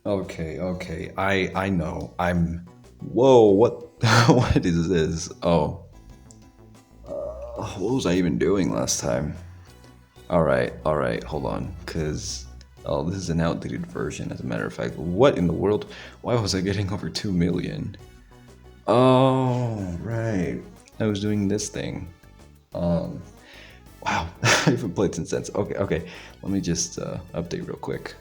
Okay. I know. Whoa, what what is this? What was I even doing last time? All right, hold on, cause this is an outdated version. As a matter of fact, what in the world? Why was I getting over 2 million? Oh, right. I was doing this thing. Um, wow, I haven't played since then. Okay. Let me just update real quick.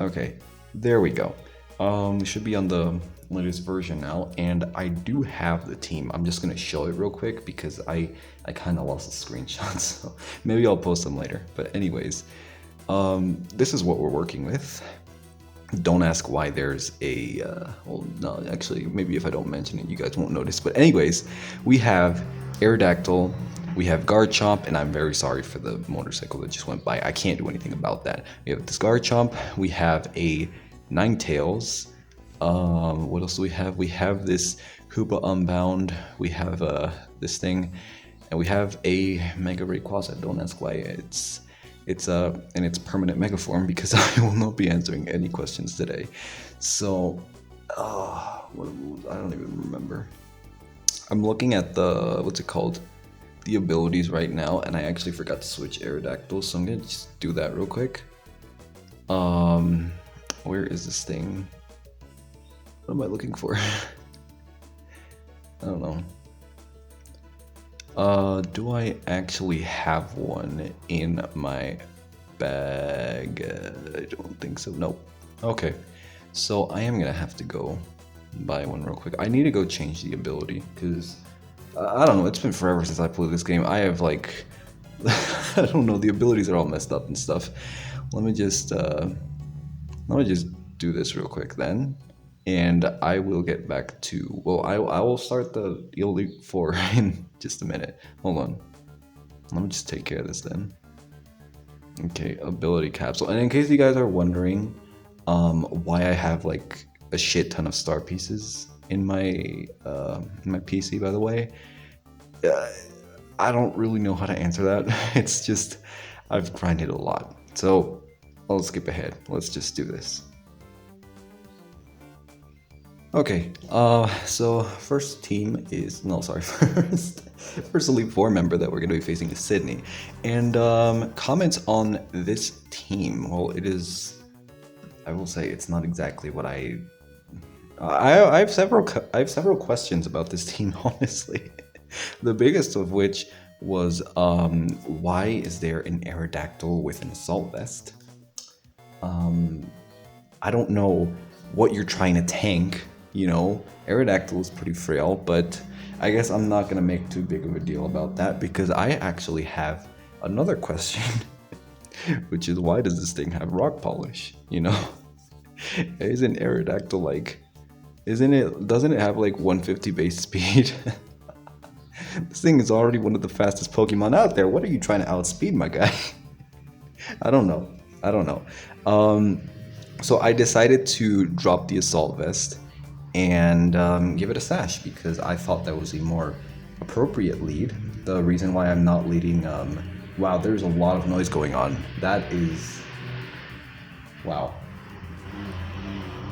Okay, there we go. We should be on the latest version now, and I do have the team. I'm just gonna show it real quick because I kind of lost the screenshots, so maybe I'll post them later. But anyways, this is what we're working with. Don't ask why there's a well, no, actually, maybe if I don't mention it, you guys won't notice. But anyways, we have Aerodactyl, we have Garchomp, and I'm very sorry for the motorcycle that just went by. I can't do anything about that. We have this Garchomp, we have a Ninetales. What else do we have? We have this Hoopa Unbound, we have this thing, and we have a Mega Rayquaza. Don't ask why it's in its permanent mega form because I will not be answering any questions today. So, I don't even remember. I'm looking at the what's it called, the abilities right now, and I actually forgot to switch Aerodactyl, so I'm gonna just do that real quick. Where is this thing? What am I looking for? I don't know. Do I actually have one in my bag? I don't think so. Nope. Okay. So I am gonna have to go buy one real quick. I need to go change the ability because I don't know. It's been forever since I played this game. I have like I don't know. The abilities are all messed up and stuff. Let me just do this real quick then, and I will get back to. Well, I will start the Elite Four in just a minute. Hold on. Let me just take care of this then. Okay, ability capsule. And in case you guys are wondering, why I have like a shit ton of star pieces in my PC, by the way, I don't really know how to answer that. It's just I've grinded a lot. So I'll skip ahead. Let's just do this. Okay, so first team is, no, sorry, first Elite Four member that we're going to be facing is Sydney. And comments on this team, well, it is, I will say it's not exactly what I have several questions about this team, honestly. The biggest of which was, why is there an Aerodactyl with an Assault Vest? I don't know what you're trying to tank. You know, Aerodactyl is pretty frail, but I guess I'm not gonna make too big of a deal about that because I actually have another question, which is why does this thing have rock polish? You know, isn't Aerodactyl like, doesn't it have like 150 base speed? This thing is already one of the fastest Pokemon out there. What are you trying to outspeed, my guy? I don't know. So I decided to drop the Assault Vest and give it a sash because I thought that was a more appropriate lead. The reason why I'm not leading, wow, there's a lot of noise going on. That is, wow.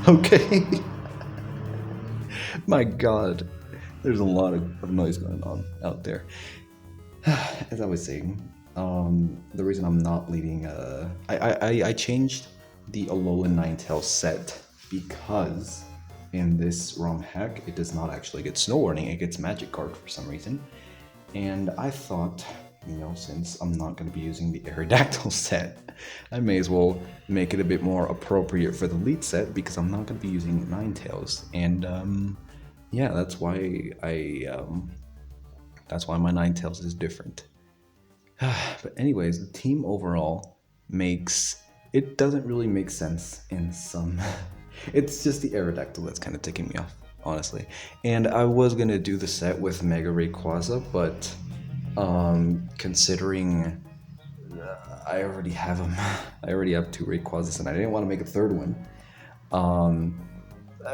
Okay. My God, there's a lot of noise going on out there. As I was saying, the reason I'm not leading, I changed the Alolan Ninetales set because in this ROM hack, it does not actually get Snow Warning, it gets Magic Guard for some reason. And I thought, you know, since I'm not going to be using the Aerodactyl set, I may as well make it a bit more appropriate for the lead set because I'm not going to be using Ninetales. And yeah, that's why my Ninetales is different. But anyways, the team overall it doesn't really make sense in some. It's just the Aerodactyl that's kind of ticking me off, honestly. And I was gonna do the set with Mega Rayquaza, but considering I already have them, I already have 2 Rayquazas, and I didn't want to make a third one.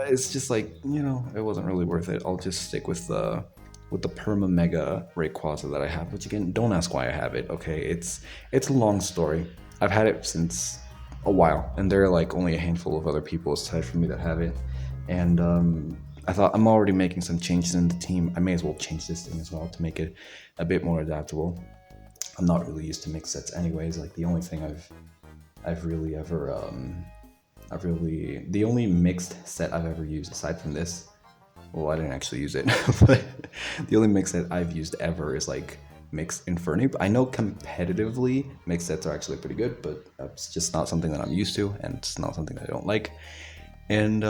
It's just like, you know, it wasn't really worth it. I'll just stick with the Perma Mega Rayquaza that I have, which again, don't ask why I have it. Okay, it's a long story. I've had it since a while, and there are like only a handful of other people aside from me that have it. And I thought I'm already making some changes in the team. I may as well change this thing as well to make it a bit more adaptable. I'm not really used to mixed sets, anyways. Like the only thing I've really ever the only mixed set I've ever used aside from this. Well, I didn't actually use it, but the only mix set I've used ever is like mixed Inferni. I know competitively mixed sets are actually pretty good, but that's just not something that I'm used to, and it's not something that I don't like. And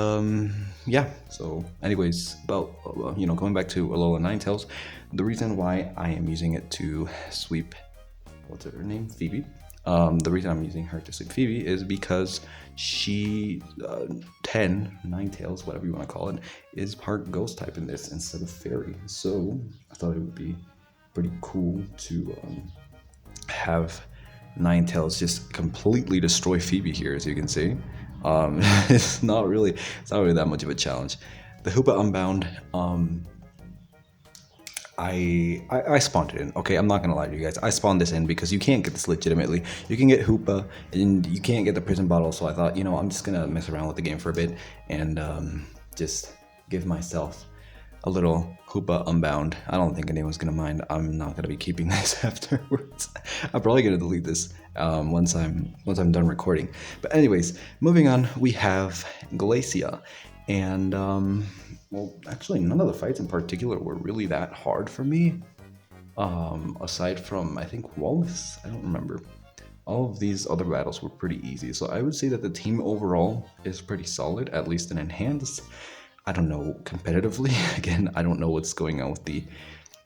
yeah, so anyways, about going back to Alola Ninetales, the reason why I am using it to sweep, what's her name, Phoebe. The reason I'm using her to sweep Phoebe is because she 10 Ninetales, whatever you want to call it, is part ghost type in this instead of fairy. So I thought it would be pretty cool to have Ninetales just completely destroy Phoebe here, as you can see. It's not really that much of a challenge. The Hoopa Unbound, I spawned it in. Okay, I'm not gonna lie to you guys. I spawned this in because you can't get this legitimately. You can get Hoopa and you can't get the prison bottle. So I thought, I'm just gonna mess around with the game for a bit and just give myself a little Hoopa Unbound. I don't think anyone's gonna mind. I'm not gonna be keeping this afterwards. I'm probably gonna delete this once I'm done recording. But anyways, moving on, we have Glacia, and well, actually, none of the fights in particular were really that hard for me. Aside from, I think, Wallace, I don't remember. All of these other battles were pretty easy. So I would say that the team overall is pretty solid, at least in Enhanced. I don't know competitively. Again, I don't know what's going on with the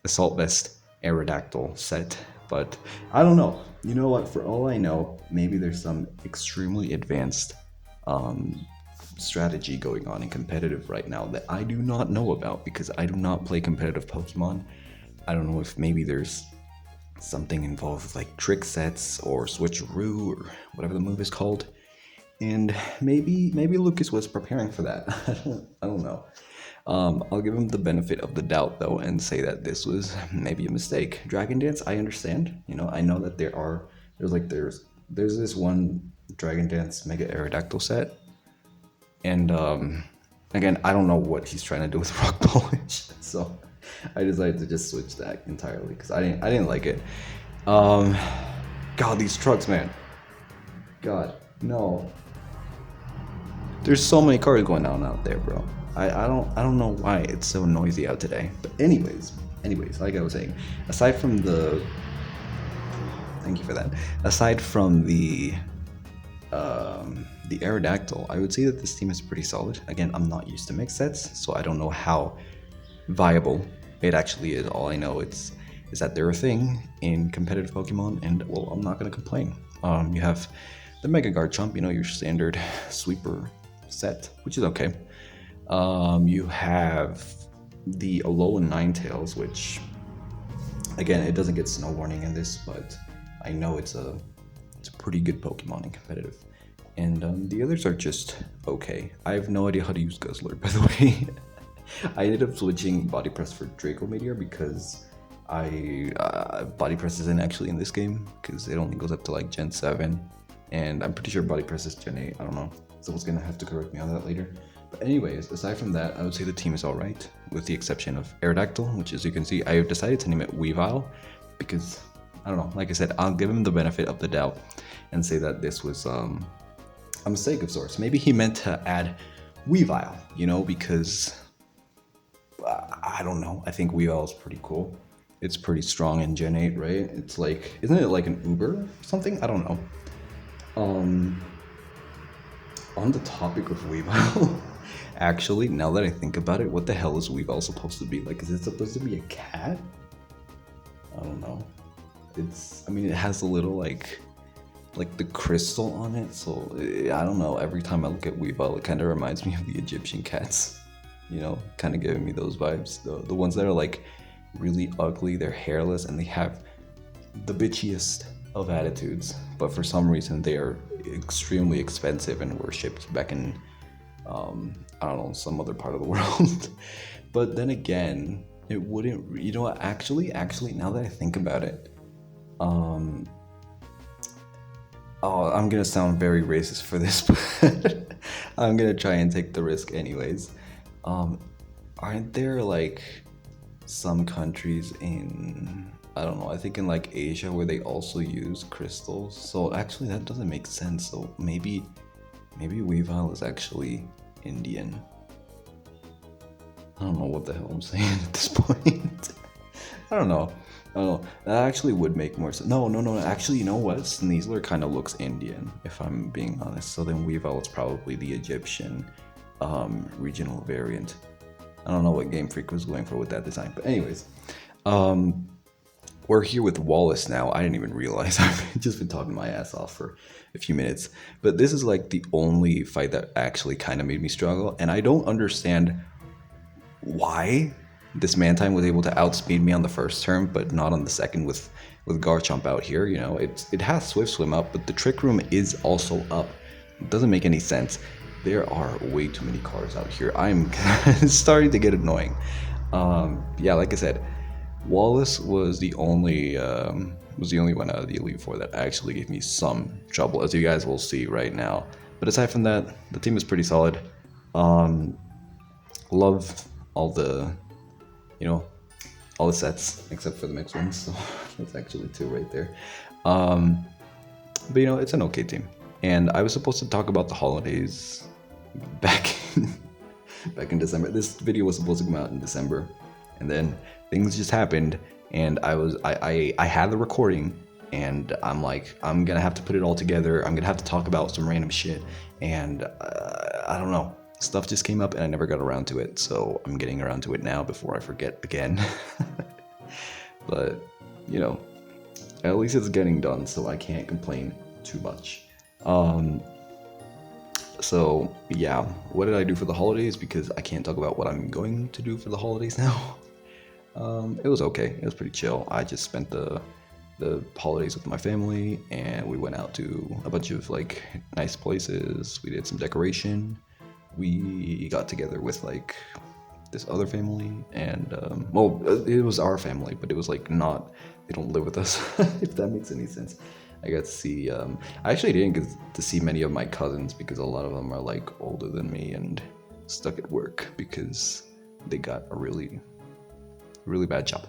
Assault Vest Aerodactyl set, but I don't know. You know what? For all I know, maybe there's some extremely advanced strategy going on in competitive right now that I do not know about because I do not play competitive Pokemon. I don't know if maybe there's something involved with like trick sets or switcheroo or whatever the move is called. And maybe Lucas was preparing for that. I don't know. I'll give him the benefit of the doubt though and say that this was maybe a mistake. Dragon Dance, I understand. I know that there's this one Dragon Dance Mega Aerodactyl set. And again, I don't know what he's trying to do with Rock Polish, so I decided to just switch that entirely because I didn't like it. God, these trucks, man. God, no. There's so many cars going on out there, bro. I don't know why it's so noisy out today. But anyways, like I was saying, aside from the Aerodactyl, I would say that this team is pretty solid. Again, I'm not used to mixed sets, so I don't know how viable it actually is. All I know is that they're a thing in competitive Pokemon, and well, I'm not gonna complain. You have the Mega Garchomp, your standard sweeper set, which is okay. You have the Alolan Ninetales, which again, it doesn't get snow warning in this, but I know it's a pretty good Pokemon in competitive. And the others are just okay. I have no idea how to use Guzzler, by the way. I ended up switching Body Press for Draco Meteor because Body Press isn't actually in this game because it only goes up to like Gen 7. And I'm pretty sure Body Press is Gen 8, I don't know. Someone's gonna have to correct me on that later. But anyways, aside from that, I would say the team is alright, with the exception of Aerodactyl, which as you can see, I have decided to name it Weavile because, I don't know, like I said, I'll give him the benefit of the doubt and say that this was a mistake of sorts. Maybe he meant to add Weavile, because I don't know. I think Weavile is pretty cool. It's pretty strong in Gen 8, right? It's like, isn't it like an Uber or something? I don't know. On the topic of Weavile, actually, now that I think about it, what the hell is Weavile supposed to be? Like, is it supposed to be a cat? I don't know. It has a little like the crystal on it, so I don't know. Every time I look at Weavile, it kind of reminds me of the Egyptian cats. Kind of giving me those vibes. The ones that are like really ugly, they're hairless, and they have the bitchiest of attitudes, but for some reason they are extremely expensive and were shipped back in I don't know, some other part of the world. But then again, it wouldn't, actually now that I think about it, Oh, I'm gonna sound very racist for this, but I'm gonna try and take the risk anyways. Um, aren't there like some countries in, I don't know, I think in like Asia where they also use crystals? So actually that doesn't make sense. So maybe Weavile is actually Indian. I don't know what the hell I'm saying at this point. I don't know. I don't know. That actually would make more sense. No. Actually, you know what? Sneasler kind of looks Indian, if I'm being honest. So then Weavile is probably the Egyptian regional variant. I don't know what Game Freak was going for with that design. But anyways, we're here with Wallace now. I didn't even realize. I've just been talking my ass off for a few minutes. But this is like the only fight that actually kind of made me struggle. And I don't understand why this Mantine was able to outspeed me on the first turn, but not on the second with Garchomp out here. You know, it has Swift Swim up, but the Trick Room is also up. It doesn't make any sense. There are way too many cars out here. I'm starting to get annoying. Yeah, like I said, Wallace was the only one out of the Elite Four that actually gave me some trouble, as you guys will see right now. But aside from that, the team is pretty solid. Love all the, you know, all the sets except for the mixed ones. So that's actually 2 right there. But you know, it's an okay team. And I was supposed to talk about the holidays back in December. This video was supposed to come out in December, and then things just happened, and I had the recording, and I'm like, I'm gonna have to put it all together. I'm gonna have to talk about some random shit, and I don't know. Stuff just came up and I never got around to it, so I'm getting around to it now before I forget again. But, you know, at least it's getting done, so I can't complain too much. So, yeah, what did I do for the holidays? Because I can't talk about what I'm going to do for the holidays now. It was okay. It was pretty chill. I just spent the holidays with my family, and we went out to a bunch of, like, nice places. We did some decoration. We got together with like this other family, and well, it was our family, but it was like not, they don't live with us. If that makes any sense. I got to see, I actually didn't get to see many of my cousins because a lot of them are like older than me and stuck at work because they got a really bad job.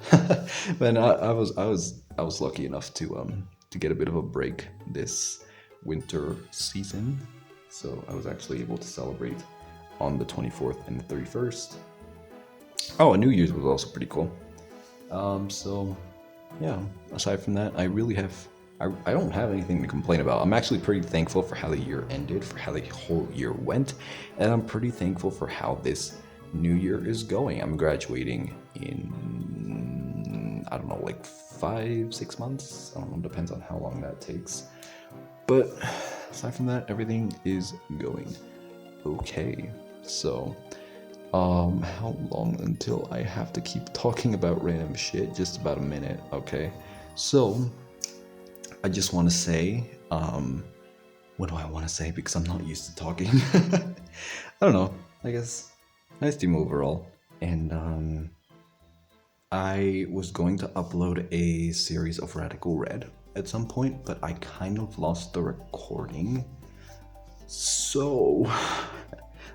But I was lucky enough to get a bit of a break this winter season. So I was actually able to celebrate on the 24th and the 31st. Oh, and New Year's was also pretty cool. So yeah, aside from that, I don't have anything to complain about. I'm actually pretty thankful for how the year ended, for how the whole year went, and I'm pretty thankful for how this new year is going. I'm graduating in, I don't know, like 5-6 months. I don't know, depends on how long that takes. But aside from that, everything is going okay. So, how long until I have to keep talking about random shit? Just about a minute, okay? So, I just want to say, what do I want to say? Because I'm not used to talking. I don't know. I guess, nice team overall. And, I was going to upload a series of Radical Red at some point, but I kind of lost the recording, so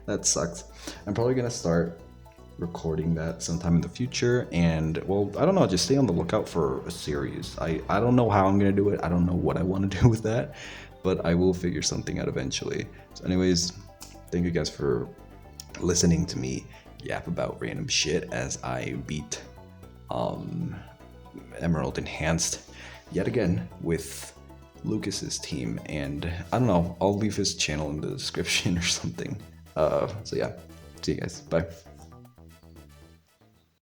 that sucks. I'm probably gonna start recording that sometime in the future, and well, I don't know, just stay on the lookout for a series. I don't know how I'm gonna do it. I don't know what I want to do with that, but I will figure something out eventually. So anyways, thank you guys for listening to me yap about random shit as I beat Emerald Enhanced yet again with Lucas's team, and I don't know, I'll leave his channel in the description or something. So yeah, see you guys, bye.